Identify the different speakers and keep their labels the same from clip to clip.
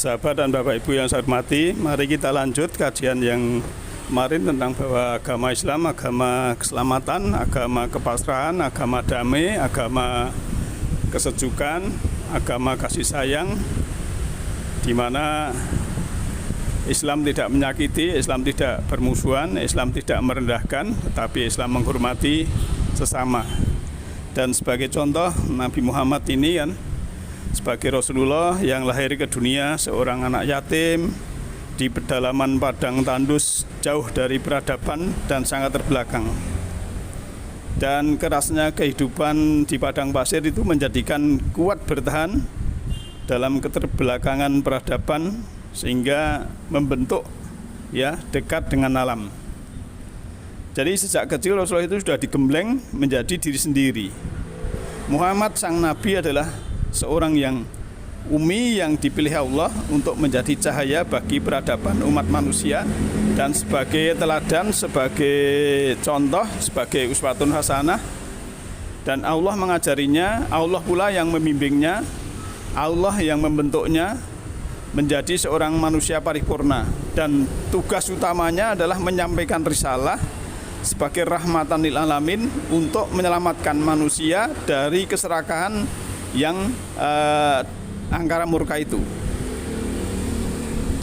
Speaker 1: Sahabat dan Bapak Ibu yang saya hormati, mari kita lanjut kajian yang kemarin tentang bahwa agama Islam, agama keselamatan, agama kepasrahan, agama damai, agama kesejukan, agama kasih sayang, di mana Islam tidak menyakiti, Islam tidak bermusuhan, Islam tidak merendahkan, tetapi Islam menghormati sesama. Dan sebagai contoh, Nabi Muhammad ini kan sebagai Rasulullah yang lahir ke dunia seorang anak yatim di pedalaman padang tandus, jauh dari peradaban dan sangat terbelakang. Dan kerasnya kehidupan di padang pasir itu menjadikan kuat bertahan dalam keterbelakangan peradaban, sehingga membentuk dekat dengan alam. Jadi sejak kecil Rasulullah itu sudah digembleng menjadi diri sendiri. Muhammad sang Nabi adalah seorang yang umi yang dipilih Allah untuk menjadi cahaya bagi peradaban umat manusia dan sebagai teladan, sebagai contoh, sebagai uswatun hasanah. Dan Allah mengajarinya, Allah pula yang membimbingnya, Allah yang membentuknya menjadi seorang manusia paripurna, dan tugas utamanya adalah menyampaikan risalah sebagai rahmatan lil alamin untuk menyelamatkan manusia dari keserakahan yang angkara murka itu.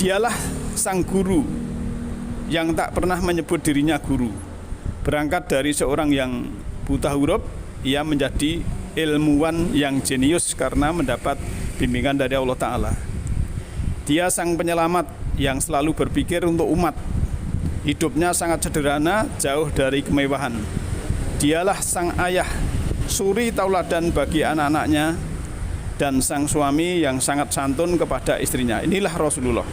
Speaker 1: Dialah sang guru yang tak pernah menyebut dirinya guru. Berangkat dari seorang yang buta huruf, ia menjadi ilmuwan yang jenius karena mendapat bimbingan dari Allah Ta'ala. Dia sang penyelamat yang selalu berpikir untuk umat. Hidupnya sangat sederhana, jauh dari kemewahan. Dialah sang ayah, suri tauladan bagi anak-anaknya, dan sang suami yang sangat santun kepada istrinya. Inilah Rasulullah.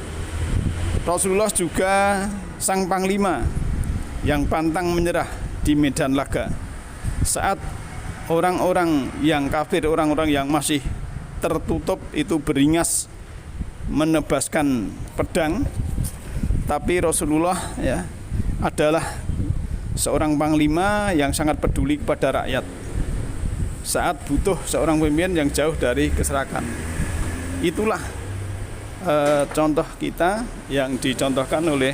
Speaker 1: Rasulullah juga sang panglima yang pantang menyerah di medan laga. Saat orang-orang yang kafir, orang-orang yang masih tertutup itu beringas menebaskan pedang, tapi Rasulullah adalah seorang panglima yang sangat peduli kepada rakyat saat butuh seorang pemimpin yang jauh dari keserakan. Itulah contoh kita yang dicontohkan oleh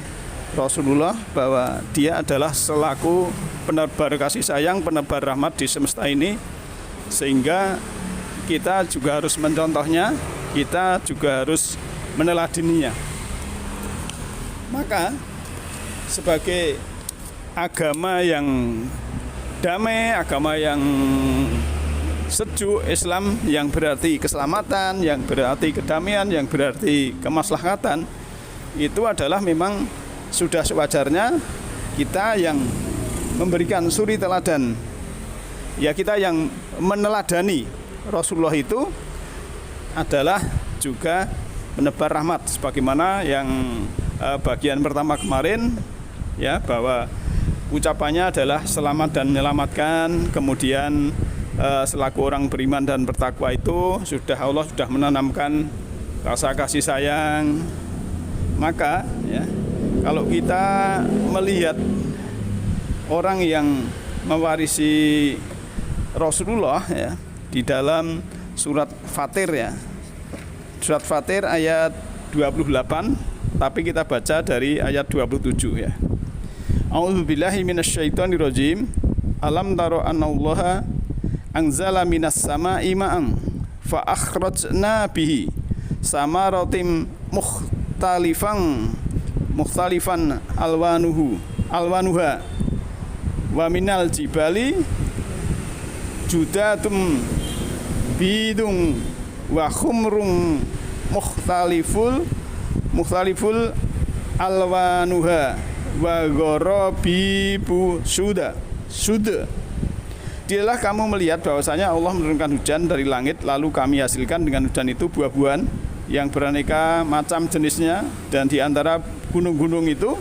Speaker 1: Rasulullah, bahwa dia adalah selaku penebar kasih sayang, penebar rahmat di semesta ini, sehingga kita juga harus mencontohnya, kita juga harus meneladaninya. Maka sebagai agama yang damai, agama yang sejuk, Islam yang berarti keselamatan, yang berarti kedamaian, yang berarti kemaslahatan, itu adalah memang sudah sewajarnya kita yang memberikan suri teladan. Ya, kita yang meneladani Rasulullah itu adalah juga menebar rahmat, sebagaimana yang bagian pertama kemarin bahwa ucapannya adalah selamat dan menyelamatkan. Kemudian selaku orang beriman dan bertakwa itu Allah sudah menanamkan rasa kasih sayang. Maka kalau kita melihat orang yang mewarisi Rasulullah di dalam surat Fatir, surat Fatir ayat 28, tapi kita baca dari ayat 27 ya. A'udzubillahi minasyaitonirrajim. Alam taro annallaha anzala minas sama'i ma'an fa akhrajna bihi samaratim mukhtalifan alwanuha wa minal jibali judatum bidung wa khumrum mukhtaliful alwanuha wa gharabibu suda. Dialah kamu melihat bahwasanya Allah menurunkan hujan dari langit, lalu kami hasilkan dengan hujan itu buah-buahan yang beraneka macam jenisnya, dan di antara gunung-gunung itu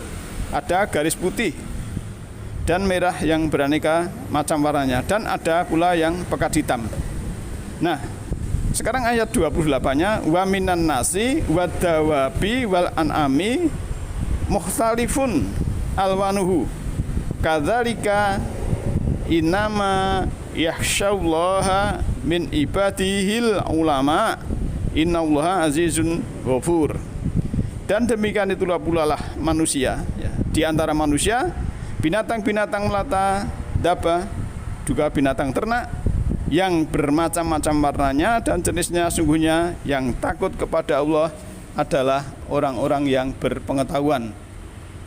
Speaker 1: ada garis putih dan merah yang beraneka macam warnanya, dan ada pula yang pekat hitam. Nah, sekarang ayat 28-nya, wa minan nasi wadawabi wal an'ami mukhtalifun alwanuhu kadzalika innama yakhsyallaha min ibadihil ulama Innallaha azizun ghafur. Dan demikian itulah pula lah manusia, ya. Di antara manusia, binatang-binatang melata, dabah, juga binatang ternak yang bermacam-macam warnanya dan jenisnya, sungguhnya yang takut kepada Allah adalah orang-orang yang berpengetahuan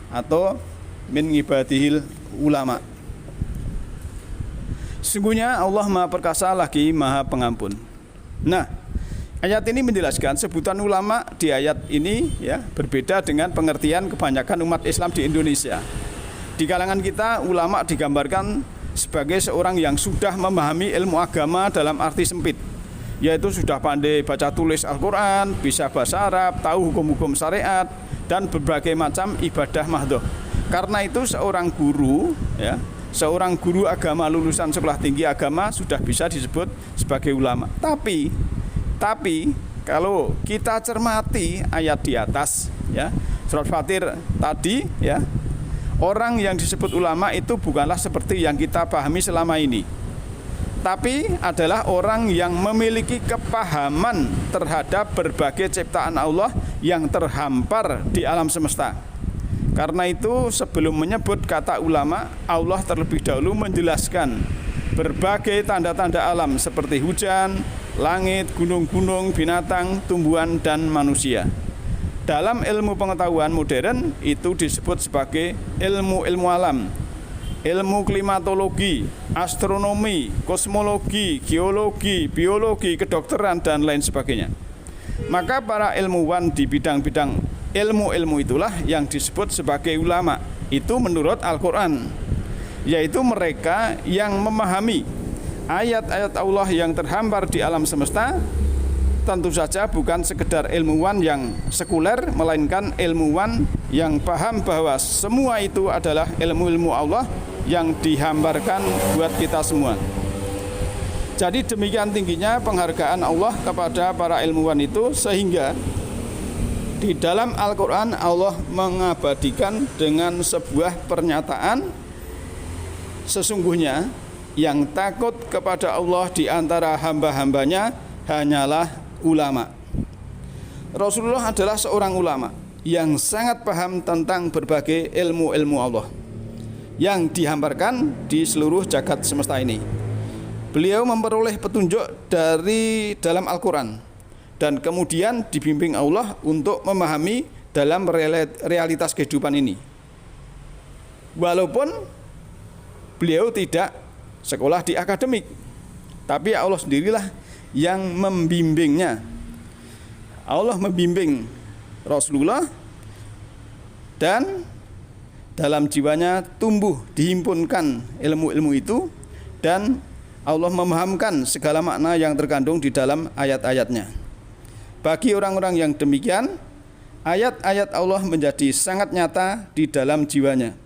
Speaker 1: atau min ibadihil ulama. Sungguhnya Allah Maha Perkasa lagi Maha Pengampun. Nah, ayat ini menjelaskan sebutan ulama di ayat ini ya berbeda dengan pengertian kebanyakan umat Islam di Indonesia. Di kalangan kita, ulama digambarkan sebagai seorang yang sudah memahami ilmu agama dalam arti sempit, yaitu sudah pandai baca tulis Al-Quran, bisa bahasa Arab, tahu hukum-hukum syariat, dan berbagai macam ibadah mahdhah. Karena itu seorang guru ya, seorang guru agama lulusan sekolah tinggi agama sudah bisa disebut sebagai ulama. Tapi kalau kita cermati ayat di atas ya, surat Fatir tadi ya, orang yang disebut ulama itu bukanlah seperti yang kita pahami selama ini, tapi adalah orang yang memiliki kepahaman terhadap berbagai ciptaan Allah yang terhampar di alam semesta. Karena itu sebelum menyebut kata ulama, Allah terlebih dahulu menjelaskan berbagai tanda-tanda alam seperti hujan, langit, gunung-gunung, binatang, tumbuhan, dan manusia. Dalam ilmu pengetahuan modern itu disebut sebagai ilmu-ilmu alam, ilmu klimatologi, astronomi, kosmologi, geologi, biologi, kedokteran, dan lain sebagainya. Maka para ilmuwan di bidang-bidang ilmu-ilmu itulah yang disebut sebagai ulama. Itu menurut Al-Quran, yaitu mereka yang memahami ayat-ayat Allah yang terhampar di alam semesta. Tentu saja bukan sekedar ilmuwan yang sekuler, melainkan ilmuwan yang paham bahwa semua itu adalah ilmu-ilmu Allah yang dihamparkan buat kita semua. Jadi demikian tingginya penghargaan Allah kepada para ilmuwan itu, sehingga di dalam Al-Quran Allah mengabadikan dengan sebuah pernyataan, sesungguhnya yang takut kepada Allah di antara hamba-hambanya hanyalah ulama. Rasulullah adalah seorang ulama yang sangat paham tentang berbagai ilmu-ilmu Allah yang dihamparkan di seluruh jagat semesta ini. Beliau memperoleh petunjuk dari dalam Al-Quran dan kemudian dibimbing Allah untuk memahami dalam realitas kehidupan ini. Walaupun beliau tidak sekolah di akademik, tapi Allah sendirilah yang membimbingnya. Allah membimbing Rasulullah dan dalam jiwanya tumbuh dihimpunkan ilmu-ilmu itu, dan Allah memahamkan segala makna yang terkandung di dalam ayat-ayatnya. Bagi orang-orang yang demikian, ayat-ayat Allah menjadi sangat nyata di dalam jiwanya.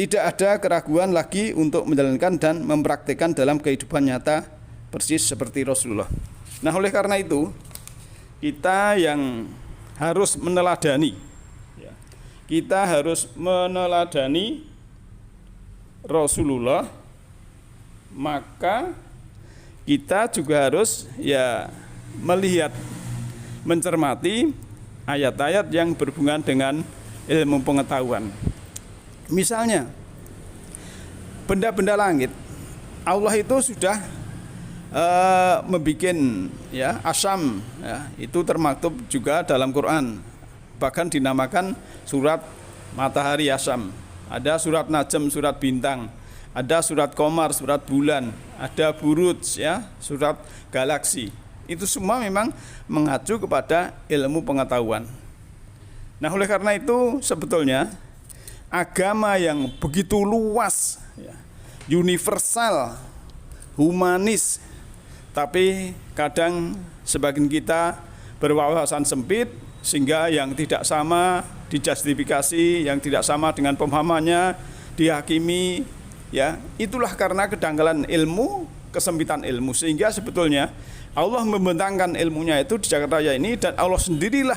Speaker 1: Tidak ada keraguan lagi untuk menjalankan dan mempraktikkan dalam kehidupan nyata persis seperti Rasulullah. Nah, oleh karena itu kita yang harus meneladani, kita harus meneladani Rasulullah, maka kita juga harus melihat, mencermati ayat-ayat yang berhubungan dengan ilmu pengetahuan. Misalnya benda-benda langit, Allah itu sudah membuat asyam, itu termaktub juga dalam Quran, bahkan dinamakan surat matahari asyam. Ada surat najm, surat bintang, ada surat qamar, surat bulan, ada buruj, surat galaksi. Itu semua memang mengacu kepada ilmu pengetahuan. Nah, oleh karena itu sebetulnya agama yang begitu luas, universal, humanis, tapi kadang sebagian kita berwawasan sempit sehingga yang tidak sama dijustifikasi, yang tidak sama dengan pemahamannya dihakimi. Itulah karena kedangkalan ilmu, kesempitan ilmu, sehingga sebetulnya Allah membentangkan ilmunya itu di jagat raya ini, dan Allah sendirilah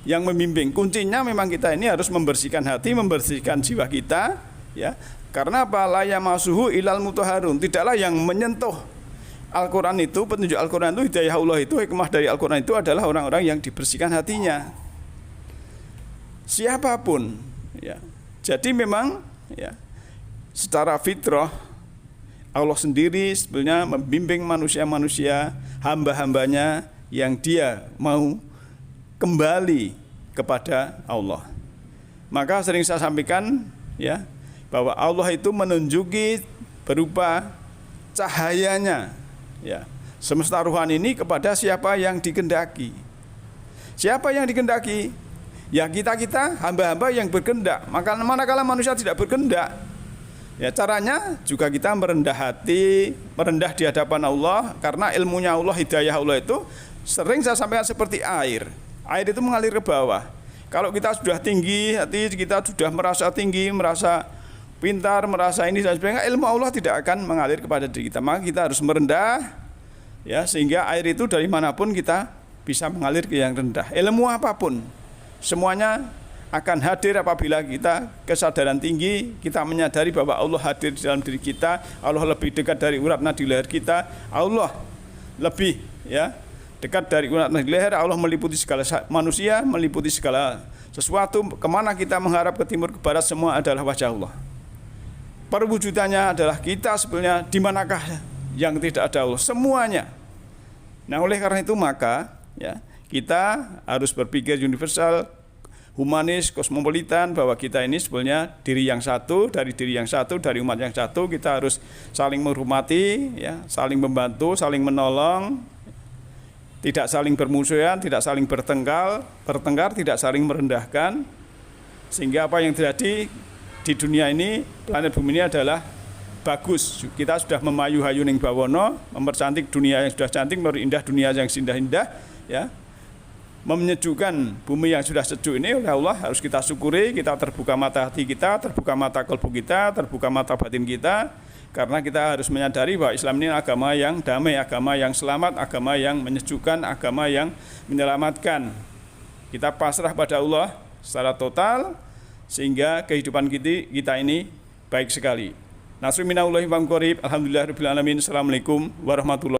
Speaker 1: yang membimbing. Kuncinya memang kita ini harus membersihkan hati, membersihkan jiwa kita, Karena apa? La yamassuhu ilal mutahharun, tidaklah yang menyentuh Al-Quran itu, petunjuk Al-Quran itu, hidayah Allah itu, hikmah dari Al-Quran itu adalah orang-orang yang dibersihkan hatinya. Siapapun, ya. Jadi memang, ya, secara fitrah Allah sendiri sebenarnya membimbing manusia-manusia, hamba-hambanya yang dia mau kembali kepada Allah. Maka sering saya sampaikan, ya, bahwa Allah itu menunjuki berupa cahayanya, ya, semesta rohani ini kepada siapa yang dikehendaki. Siapa yang dikehendaki? Ya kita hamba-hamba yang berkehendak. Maka manakala manusia tidak berkehendak, ya caranya juga kita merendah hati, merendah di hadapan Allah, karena ilmunya Allah, hidayah Allah itu sering saya sampaikan seperti air. Air itu mengalir ke bawah. Kalau kita sudah tinggi hati, kita sudah merasa tinggi, merasa pintar, merasa ini dan sebagainya, ilmu Allah tidak akan mengalir kepada diri kita. Maka kita harus merendah, ya, sehingga air itu dari manapun kita bisa mengalir ke yang rendah. Ilmu apapun semuanya akan hadir apabila kita kesadaran tinggi, kita menyadari bahwa Allah hadir di dalam diri kita, Allah lebih dekat dari urat nadi leher kita, Allah lebih, ya, dekat dari urat nadi leher, Allah meliputi segala manusia, meliputi segala sesuatu. Kemana kita mengharap, ke timur, ke barat, semua adalah wajah Allah. Perwujudannya adalah kita sebenarnya di manakah yang tidak ada Allah, semuanya. Nah, oleh karena itu maka, ya, kita harus berpikir universal, humanis, kosmopolitan, bahwa kita ini sebenarnya diri yang satu, dari diri yang satu, dari umat yang satu. Kita harus saling menghormati, ya, saling membantu, saling menolong, tidak saling bermusuhan, tidak saling bertengkar, tidak saling merendahkan, sehingga apa yang terjadi di dunia ini, planet bumi ini adalah bagus. Kita sudah memayu-hayu ning bawono, mempercantik dunia yang sudah cantik, merindah dunia yang indah-indah, ya, menyejukkan bumi yang sudah sejuk ini oleh Allah. Harus kita syukuri, kita terbuka mata hati kita, terbuka mata kalbu kita, terbuka mata batin kita, karena kita harus menyadari bahwa Islam ini agama yang damai, agama yang selamat, agama yang menyejukkan, agama yang menyelamatkan. Kita pasrah pada Allah secara total, sehingga kehidupan kita ini baik sekali. Nasrul minallahi wa qarib. Alhamdulillahirabbil alamin. Assalamualaikum warahmatullahi wabarakatuh.